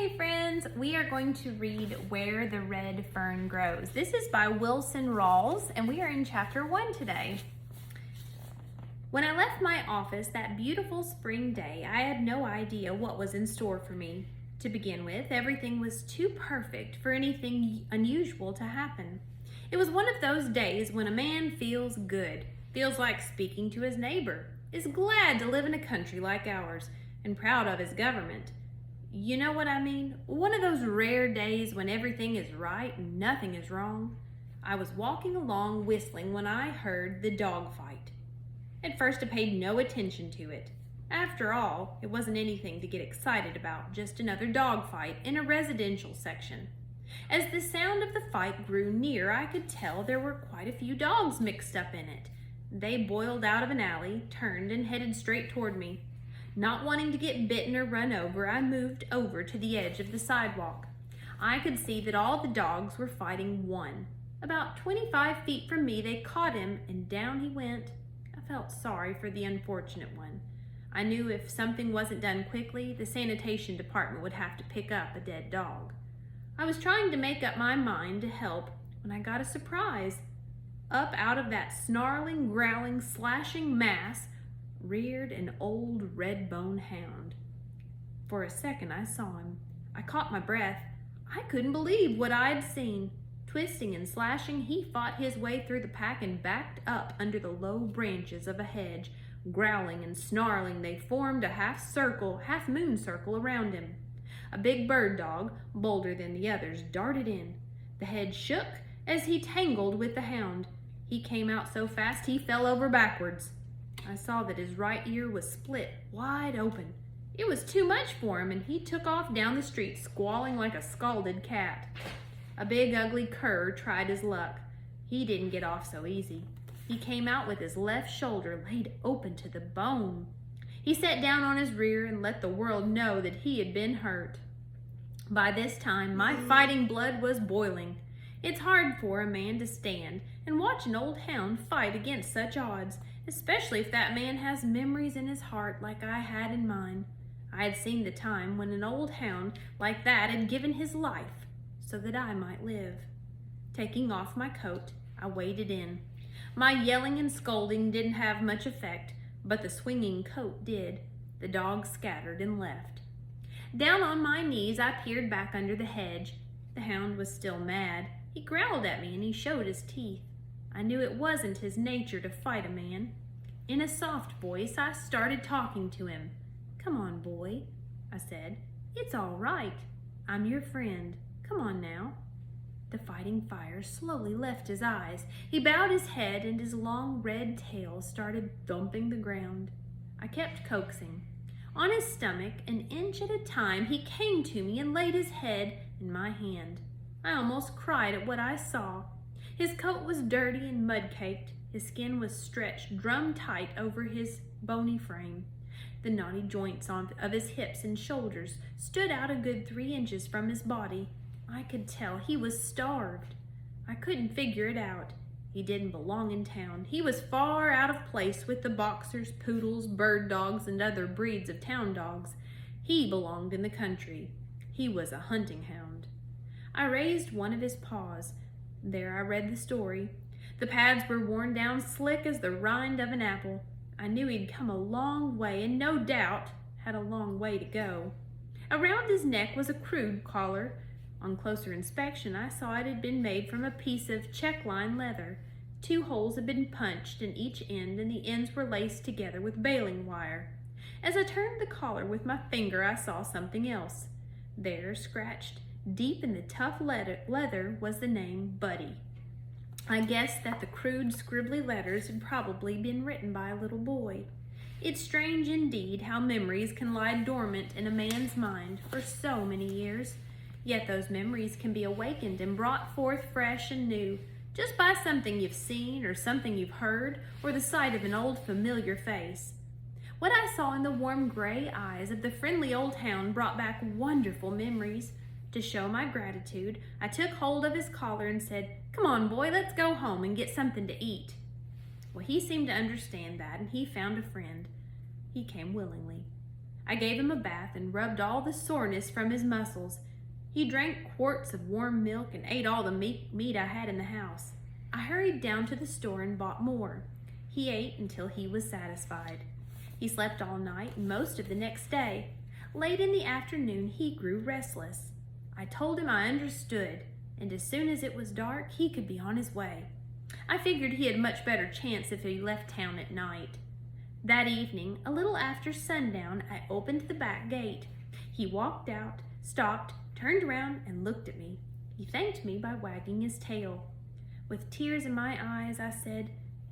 Hey friends, we are going to read Where the Red Fern Grows. This is by Wilson Rawls, and we are in chapter 1 today. When I left my office that beautiful spring day, I had no idea what was in store for me. To begin with, everything was too perfect for anything unusual to happen. It was one of those days when a man feels good, feels like speaking to his neighbor, is glad to live in a country like ours, and proud of his government. You know what I mean? One of those rare days when everything is right and nothing is wrong. I was walking along whistling when I heard the dog fight. At first I paid no attention to it. After all, it wasn't anything to get excited about, just another dog fight in a residential section. As the sound of the fight grew near, I could tell there were quite a few dogs mixed up in it. They boiled out of an alley, turned, and headed straight toward me. Not wanting to get bitten or run over, I moved over to the edge of the sidewalk. I could see that all the dogs were fighting one. About 25 feet from me, they caught him, and down he went. I felt sorry for the unfortunate one. I knew if something wasn't done quickly, the sanitation department would have to pick up a dead dog. I was trying to make up my mind to help when I got a surprise. Up out of that snarling, growling, slashing mass reared an old red-bone hound. For a second I saw him. I caught my breath. I couldn't believe what I'd seen. Twisting and slashing, he fought his way through the pack and backed up under the low branches of a hedge. Growling and snarling, they formed a half-moon circle around him. A big bird dog, bolder than the others, darted in. The hedge shook as he tangled with the hound. He came out so fast he fell over backwards. I saw that his right ear was split wide open. It was too much for him, and he took off down the street squalling like a scalded cat. A big ugly cur tried his luck. He didn't get off so easy. He came out with his left shoulder laid open to the bone. He sat down on his rear and let the world know that he had been hurt. By this time, my fighting blood was boiling. It's hard for a man to stand and watch an old hound fight against such odds, especially if that man has memories in his heart like I had in mine. I had seen the time when an old hound like that had given his life so that I might live. Taking off my coat, I waded in. My yelling and scolding didn't have much effect, but the swinging coat did. The dogs scattered and left. Down on my knees, I peered back under the hedge. The hound was still mad. He growled at me and he showed his teeth. I knew it wasn't his nature to fight a man. In a soft voice, I started talking to him. "Come on, boy," I said. "It's all right. I'm your friend. Come on now." The fighting fire slowly left his eyes. He bowed his head and his long red tail started thumping the ground. I kept coaxing. On his stomach, an inch at a time, he came to me and laid his head in my hand. I almost cried at what I saw. His coat was dirty and mud-caked. His skin was stretched drum-tight over his bony frame. The knotty joints of his hips and shoulders stood out a good 3 inches from his body. I could tell he was starved. I couldn't figure it out. He didn't belong in town. He was far out of place with the boxers, poodles, bird dogs, and other breeds of town dogs. He belonged in the country. He was a hunting hound. I raised one of his paws. There I read the story. The pads were worn down slick as the rind of an apple. I knew he'd come a long way and no doubt had a long way to go. Around his neck was a crude collar. On closer inspection, I saw it had been made from a piece of check-line leather. 2 holes had been punched in each end, and the ends were laced together with baling wire. As I turned the collar with my finger, I saw something else. There, scratched deep in the tough leather, was the name Buddy. I guessed that the crude, scribbly letters had probably been written by a little boy. It's strange indeed how memories can lie dormant in a man's mind for so many years. Yet those memories can be awakened and brought forth fresh and new, just by something you've seen or something you've heard, or the sight of an old familiar face. What I saw in the warm gray eyes of the friendly old hound brought back wonderful memories. To show my gratitude, I took hold of his collar and said, "Come on, boy, let's go home and get something to eat." Well, he seemed to understand that, and he found a friend. He came willingly. I gave him a bath and rubbed all the soreness from his muscles. He drank quarts of warm milk and ate all the meat I had in the house. I hurried down to the store and bought more. He ate until he was satisfied. He slept all night and most of the next day. Late in the afternoon, he grew restless. I told him I understood, and as soon as it was dark, he could be on his way. I figured he had much better chance if he left town at night. That evening, a little after sundown, I opened the back gate. He walked out, stopped, turned around, and looked at me. He thanked me by wagging his tail. With tears in my eyes, I said,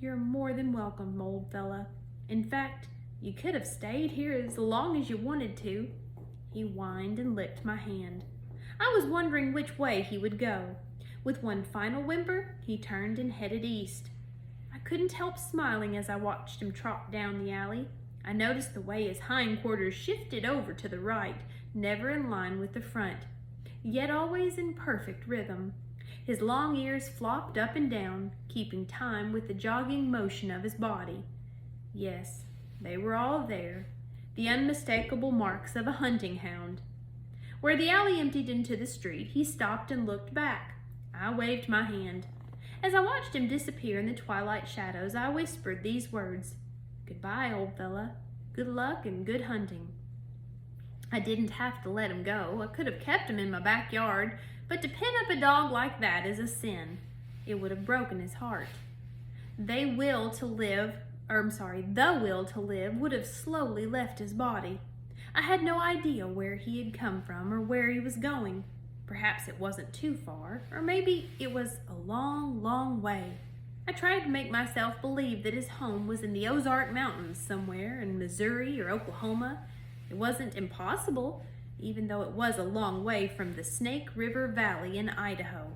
"You're more than welcome, old fella. In fact, you could have stayed here as long as you wanted to." He whined and licked my hand. I was wondering which way he would go. With one final whimper, he turned and headed east. I couldn't help smiling as I watched him trot down the alley. I noticed the way his hindquarters shifted over to the right, never in line with the front, yet always in perfect rhythm. His long ears flopped up and down, keeping time with the jogging motion of his body. Yes, they were all there, the unmistakable marks of a hunting hound. Where the alley emptied into the street, he stopped and looked back. I waved my hand. As I watched him disappear in the twilight shadows, I whispered these words, "Goodbye, old fella. Good luck and good hunting." I didn't have to let him go. I could have kept him in my backyard, but to pin up a dog like that is a sin. It would have broken his heart. The will to live would have slowly left his body. I had no idea where he had come from or where he was going. Perhaps it wasn't too far, or maybe it was a long, long way. I tried to make myself believe that his home was in the Ozark Mountains somewhere in Missouri or Oklahoma. It wasn't impossible, even though it was a long way from the Snake River Valley in Idaho.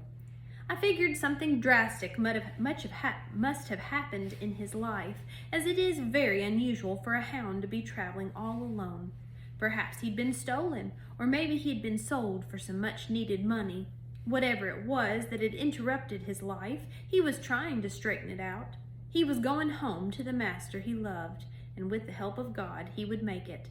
I figured something drastic must have happened in his life, as it is very unusual for a hound to be traveling all alone. Perhaps he'd been stolen, or maybe he'd been sold for some much-needed money. Whatever it was that had interrupted his life, he was trying to straighten it out. He was going home to the master he loved, and with the help of God, he would make it.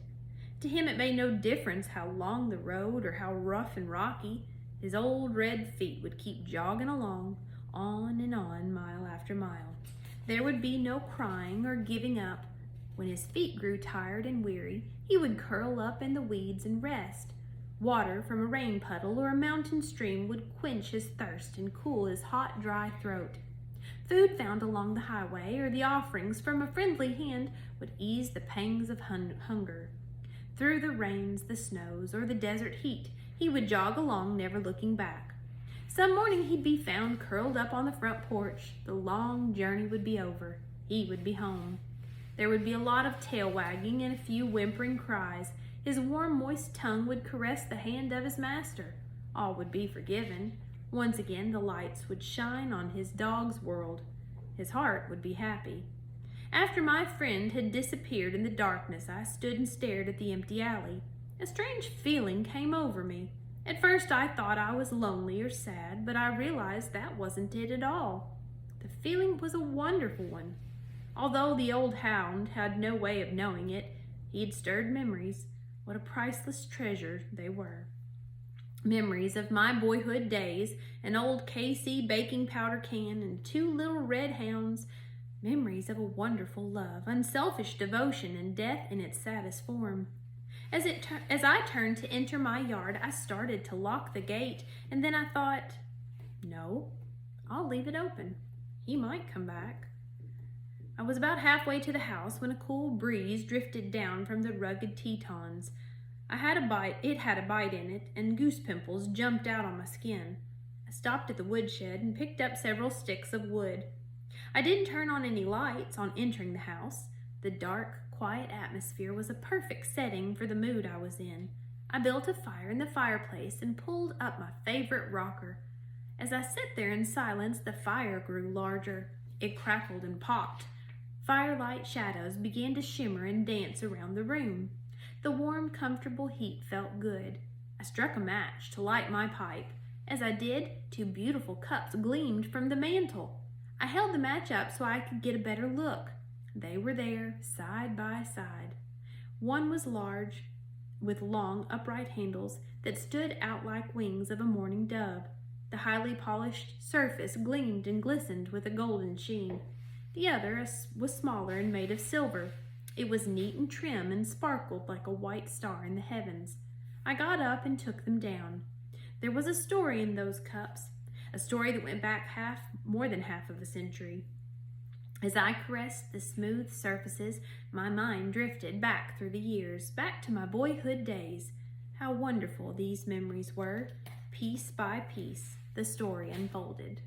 To him it made no difference how long the road or how rough and rocky. His old red feet would keep jogging along, on and on, mile after mile. There would be no crying or giving up. When his feet grew tired and weary, he would curl up in the weeds and rest. Water from a rain puddle or a mountain stream would quench his thirst and cool his hot, dry throat. Food found along the highway or the offerings from a friendly hand would ease the pangs of hunger. Through the rains, the snows, or the desert heat, he would jog along, never looking back. Some morning he'd be found curled up on the front porch. The long journey would be over. He would be home. There would be a lot of tail wagging and a few whimpering cries. His warm, moist tongue would caress the hand of his master. All would be forgiven. Once again, the lights would shine on his dog's world. His heart would be happy. After my friend had disappeared in the darkness, I stood and stared at the empty alley. A strange feeling came over me. At first, I thought I was lonely or sad, but I realized that wasn't it at all. The feeling was a wonderful one. Although the old hound had no way of knowing it, he'd stirred memories. What a priceless treasure they were. Memories of my boyhood days, an old KC baking powder can, and 2 little red hounds. Memories of a wonderful love, unselfish devotion, and death in its saddest form. As I turned to enter my yard, I started to lock the gate, and then I thought, no, I'll leave it open. He might come back. I was about halfway to the house when a cool breeze drifted down from the rugged Tetons. It had a bite in it, and goose pimples jumped out on my skin. I stopped at the woodshed and picked up several sticks of wood. I didn't turn on any lights on entering the house. The dark, quiet atmosphere was a perfect setting for the mood I was in. I built a fire in the fireplace and pulled up my favorite rocker. As I sat there in silence, the fire grew larger. It crackled and popped. Firelight shadows began to shimmer and dance around the room. The warm, comfortable heat felt good. I struck a match to light my pipe. As I did, 2 beautiful cups gleamed from the mantel. I held the match up so I could get a better look. They were there, side by side. One was large, with long, upright handles that stood out like wings of a mourning dove. The highly polished surface gleamed and glistened with a golden sheen. The other was smaller and made of silver. It was neat and trim and sparkled like a white star in the heavens. I got up and took them down. There was a story in those cups, a story that went back more than half of a century. As I caressed the smooth surfaces, my mind drifted back through the years, back to my boyhood days. How wonderful these memories were. Piece by piece, the story unfolded.